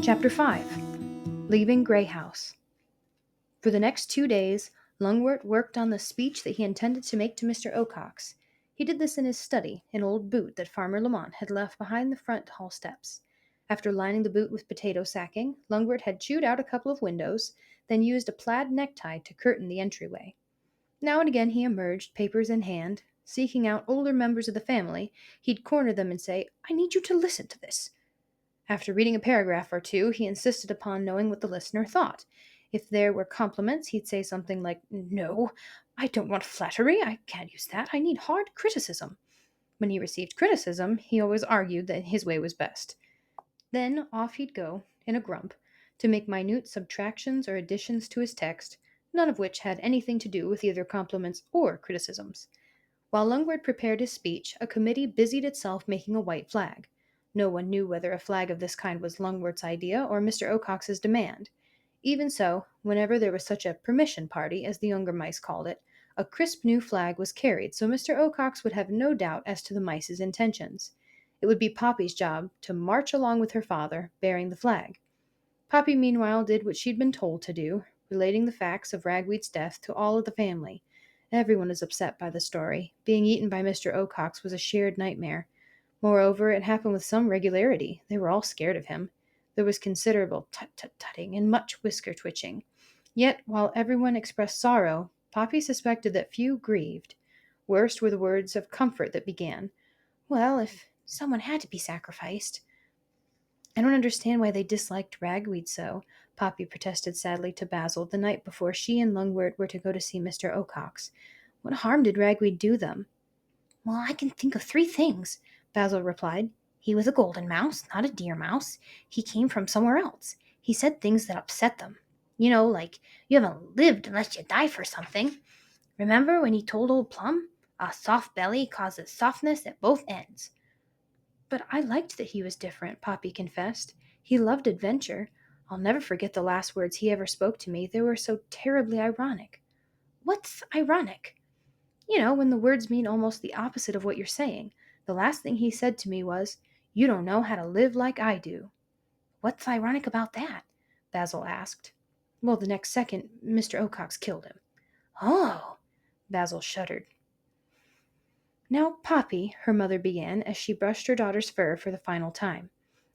Chapter 5. Leaving Grey House. For the next 2 days, Lungwort worked on the speech that he intended to make to Mr. Ocox. He did this in his study, an old boot that Farmer Lamont had left behind the front hall steps. After lining the boot with potato sacking, Lungwort had chewed out a couple of windows, then used a plaid necktie to curtain the entryway. Now and again he emerged, papers in hand. Seeking out older members of the family, he'd corner them and say, "I need you to listen to this." After reading a paragraph or two, he insisted upon knowing what the listener thought. If there were compliments, he'd say something like, "No, I don't want flattery. I can't use that. I need hard criticism." When he received criticism, he always argued that his way was best. Then off he'd go, in a grump, to make minute subtractions or additions to his text, none of which had anything to do with either compliments or criticisms. While Lungward prepared his speech, a committee busied itself making a white flag. No one knew whether a flag of this kind was Lungward's idea or Mr. Ocox's demand. Even so, whenever there was such a permission party, as the younger mice called it, a crisp new flag was carried so Mr. Ocox would have no doubt as to the mice's intentions. It would be Poppy's job to march along with her father, bearing the flag. Poppy meanwhile did what she'd been told to do, relating the facts of Ragweed's death to all of the family. Everyone was upset by the story. Being eaten by Mr. Ocox was a shared nightmare. Moreover, it happened with some regularity. They were all scared of him. There was considerable tut-tut-tutting and much whisker-twitching. Yet, while everyone expressed sorrow, Poppy suspected that few grieved. Worst were the words of comfort that began, "Well, if someone had to be sacrificed." "I don't understand why they disliked Ragweed so," Poppy protested sadly to Basil the night before she and Lungwort were to go to see Mr. Ocox. "What harm did Ragweed do them?" "Well, I can think of 3 things," Basil replied. "He was a golden mouse, not a deer mouse. He came from somewhere else. He said things that upset them. You know, like, you haven't lived unless you die for something. Remember when he told old Plum? A soft belly causes softness at both ends." "But I liked that he was different," Poppy confessed. "He loved adventure. I'll never forget the last words he ever spoke to me. They were so terribly ironic." "What's ironic?" "You know, when the words mean almost the opposite of what you're saying. The last thing he said to me was, 'You don't know how to live like I do.'" "What's ironic about that?" Basil asked. "Well, the next second, Mr. Ocox killed him." "Oh!" Basil shuddered. "Now, Poppy," her mother began, as she brushed her daughter's fur for the final time,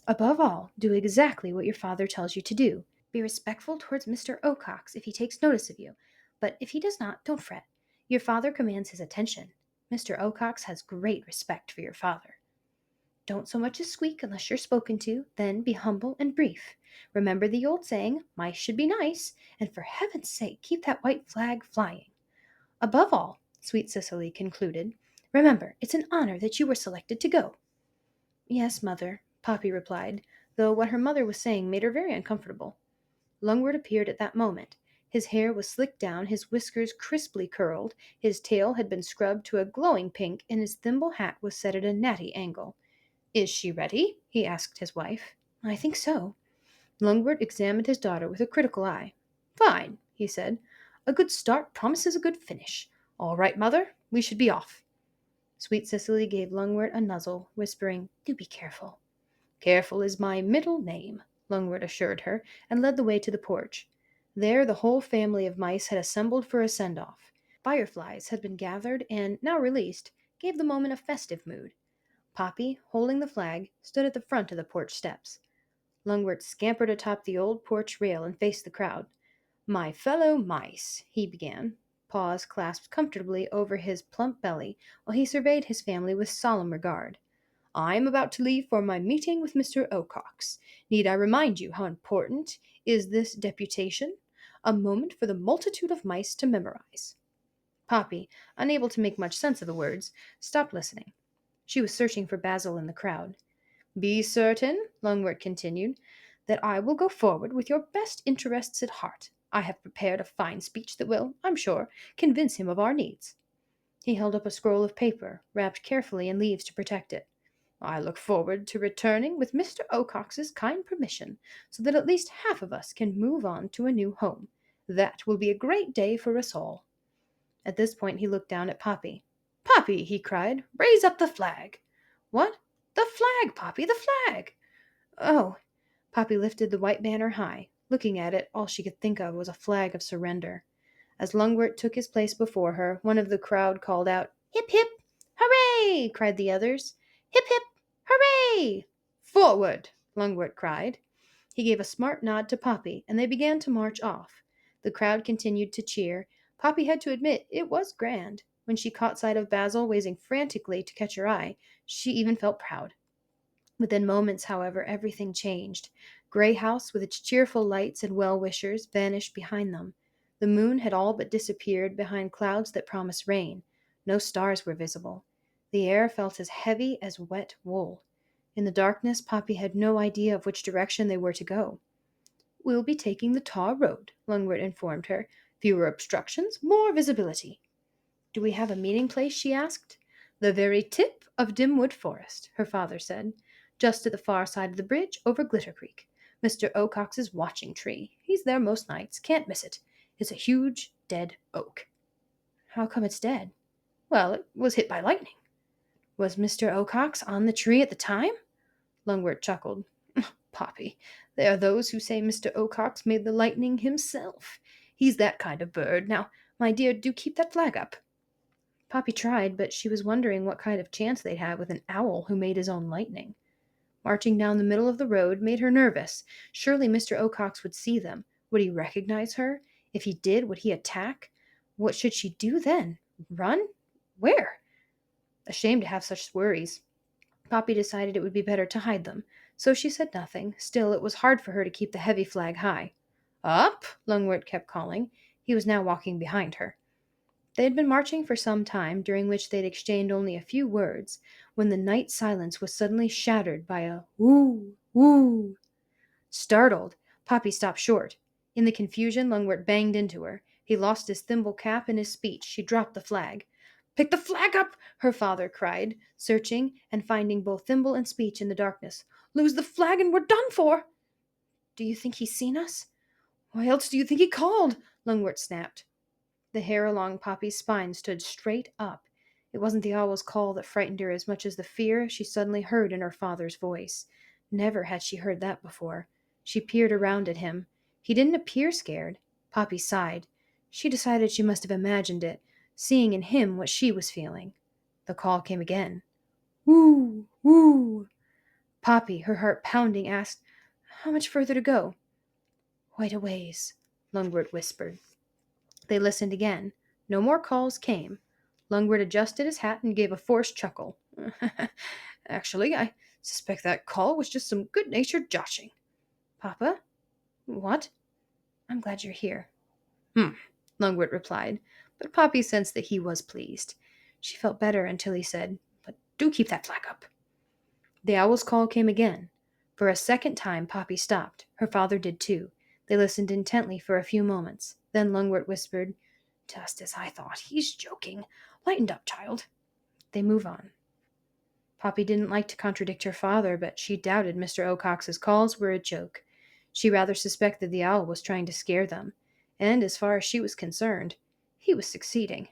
"above all, do exactly what your father tells you to do. Be respectful towards Mr. Ocox if he takes notice of you, but if he does not, don't fret. Your father commands his attention. Mr. Ocox has great respect for your father. Don't so much as squeak unless you're spoken to, then be humble and brief. Remember the old saying, 'Mice should be nice,' and for heaven's sake keep that white flag flying. Above all," sweet Cicely concluded, "remember it's an honor that you were selected to go." "Yes, mother," Poppy replied, though what her mother was saying made her very uncomfortable. Lungwort appeared at that moment. His hair was slicked down, his whiskers crisply curled, his tail had been scrubbed to a glowing pink, and his thimble hat was set at a natty angle. "Is she ready?" he asked his wife. "I think so." Lungwort examined his daughter with a critical eye. "Fine," he said. "A good start promises a good finish. All right, mother, we should be off." Sweet Cicely gave Lungwort a nuzzle, whispering, "Do be careful." "Careful is my middle name," Lungwort assured her, and led the way to the porch. There the whole family of mice had assembled for a send-off. Fireflies had been gathered and, now released, gave the moment a festive mood. Poppy, holding the flag, stood at the front of the porch steps. Lungwort scampered atop the old porch rail and faced the crowd. "My fellow mice," he began, paws clasped comfortably over his plump belly, while he surveyed his family with solemn regard. "I am about to leave for my meeting with Mr. Ocox. Need I remind you how important is this deputation? A moment for the multitude of mice to memorize." Poppy, unable to make much sense of the words, stopped listening. She was searching for Basil in the crowd. "Be certain," Lungwort continued, "that I will go forward with your best interests at heart. I have prepared a fine speech that will, I'm sure, convince him of our needs." He held up a scroll of paper, wrapped carefully in leaves to protect it. "I look forward to returning with Mr. Ocox's kind permission, so that at least half of us can move on to a new home. That will be a great day for us all." At this point he looked down at Poppy. "Poppy," he cried, "raise up the flag." "What?" "The flag, Poppy, the flag!" "Oh." Poppy lifted the white banner high. Looking at it, all she could think of was a flag of surrender. As Lungwort took his place before her, one of the crowd called out, "Hip, hip! Hooray!" cried the others. "Hip, hip! Hooray!" "Forward!" Lungwort cried. He gave a smart nod to Poppy, and they began to march off. The crowd continued to cheer. Poppy had to admit it was grand. When she caught sight of Basil waving frantically to catch her eye, she even felt proud. Within moments, however, everything changed. Grey House, with its cheerful lights and well-wishers, vanished behind them. The moon had all but disappeared behind clouds that promised rain. No stars were visible. The air felt as heavy as wet wool. In the darkness, Poppy had no idea of which direction they were to go. "We'll be taking the tar road," Lungwort informed her. "Fewer obstructions, more visibility." "Do we have a meeting place?" she asked. "The very tip of Dimwood Forest," her father said. "Just at the far side of the bridge over Glitter Creek. Mr. Ocox's watching tree. He's there most nights. Can't miss it. It's a huge, dead oak." "How come it's dead?" "Well, it was hit by lightning." "Was Mr. Ocox on the tree at the time?" Lungwort chuckled. "Poppy, there are those who say Mr. Ocox made the lightning himself. He's that kind of bird. Now, my dear, do keep that flag up." Poppy tried, but she was wondering what kind of chance they'd have with an owl who made his own lightning. Marching down the middle of the road made her nervous. Surely Mr. Ocox would see them. Would he recognize her? If he did, would he attack? What should she do then? Run? Where? Ashamed to have such worries, Poppy decided it would be better to hide them. So she said nothing. Still, it was hard for her to keep the heavy flag high. "Up!" Lungwort kept calling. He was now walking behind her. They had been marching for some time, during which they had exchanged only a few words, when the night silence was suddenly shattered by a whoo, whoo. Startled, Poppy stopped short. In the confusion, Lungwort banged into her. He lost his thimble cap and his speech. She dropped the flag. "Pick the flag up!" her father cried, searching and finding both thimble and speech in the darkness. "Lose the flag and we're done for!" "Do you think he's seen us?" "Why else do you think he called?" Lungwort snapped. The hair along Poppy's spine stood straight up. It wasn't the owl's call that frightened her as much as the fear she suddenly heard in her father's voice. Never had she heard that before. She peered around at him. He didn't appear scared. Poppy sighed. She decided she must have imagined it, seeing in him what she was feeling. The call came again. "Woo! Woo!" Poppy, her heart pounding, asked, "How much further to go?" "Quite a ways," Lungwort whispered. They listened again. No more calls came. Lungwort adjusted his hat and gave a forced chuckle. "Actually, I suspect that call was just some good-natured joshing." "Papa?" "What?" "I'm glad you're here." "Hmm," Lungwort replied, but Poppy sensed that he was pleased. She felt better until he said, "But do keep that flag up." The owl's call came again. For a second time Poppy stopped. Her father did too. They listened intently for a few moments. Then Lungwort whispered, "Just as I thought. He's joking. Lighten up, child." They move on. Poppy didn't like to contradict her father, but she doubted Mr. Ocox's calls were a joke. She rather suspected the owl was trying to scare them. And as far as she was concerned, he was succeeding.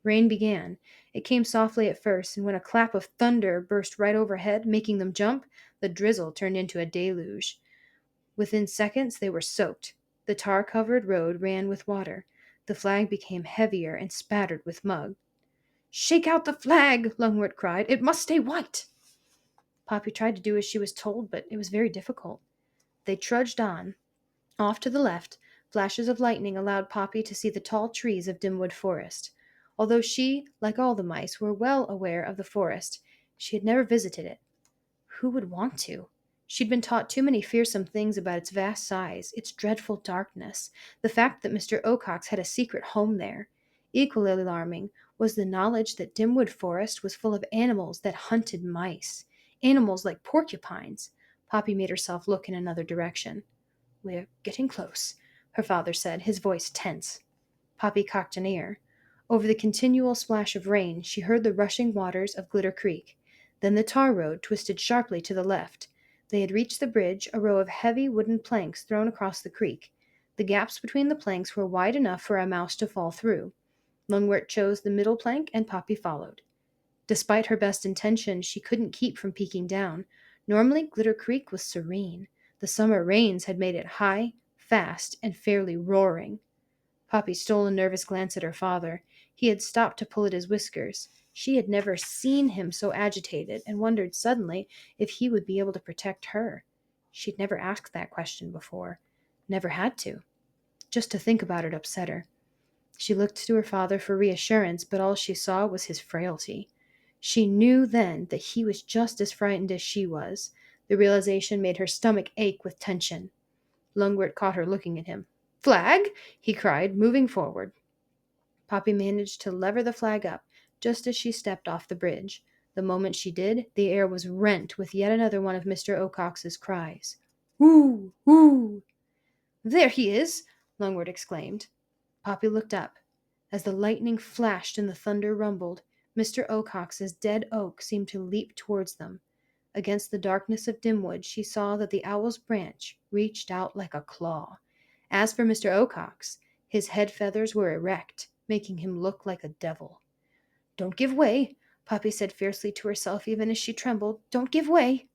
Rain began. It came softly at first, and when a clap of thunder burst right overhead, making them jump, the drizzle turned into a deluge. Within seconds they were soaked. The tar-covered road ran with water. The flag became heavier and spattered with mud. "Shake out the flag!" Lungwort cried. "It must stay white!" Poppy tried to do as she was told, but it was very difficult. They trudged on. Off to the left, flashes of lightning allowed Poppy to see the tall trees of Dimwood Forest. Although she, like all the mice, were well aware of the forest, she had never visited it. Who would want to? She'd been taught too many fearsome things about its vast size, its dreadful darkness, the fact that Mr. Ocox had a secret home there. Equally alarming was the knowledge that Dimwood Forest was full of animals that hunted mice. Animals like porcupines. Poppy made herself look in another direction. "We're getting close," her father said, his voice tense. Poppy cocked an ear. Over the continual splash of rain, she heard the rushing waters of Glitter Creek. Then the tar road twisted sharply to the left. They had reached the bridge, a row of heavy wooden planks thrown across the creek. The gaps between the planks were wide enough for a mouse to fall through. Lungwort chose the middle plank, and Poppy followed. Despite her best intentions, she couldn't keep from peeking down. Normally, Glitter Creek was serene. The summer rains had made it high, fast, and fairly roaring. Poppy stole a nervous glance at her father. He had stopped to pull at his whiskers. She had never seen him so agitated, and wondered suddenly if he would be able to protect her. She'd never asked that question before. Never had to. Just to think about it upset her. She looked to her father for reassurance, but all she saw was his frailty. She knew then that he was just as frightened as she was. The realization made her stomach ache with tension. Lungwort caught her looking at him. "Flag!" he cried, moving forward. Poppy managed to lever the flag up, just as she stepped off the bridge. The moment she did, the air was rent with yet another one of Mr. Ocox's cries. "Woo! Woo!" "There he is!" Lungwort exclaimed. Poppy looked up. As the lightning flashed and the thunder rumbled, Mr. Ocox's dead oak seemed to leap towards them. Against the darkness of Dimwood she saw that the owl's branch reached out like a claw. As for Mr. Ocox, his head feathers were erect, making him look like a devil. "Don't give way," Poppy said fiercely to herself even as she trembled. "Don't give way."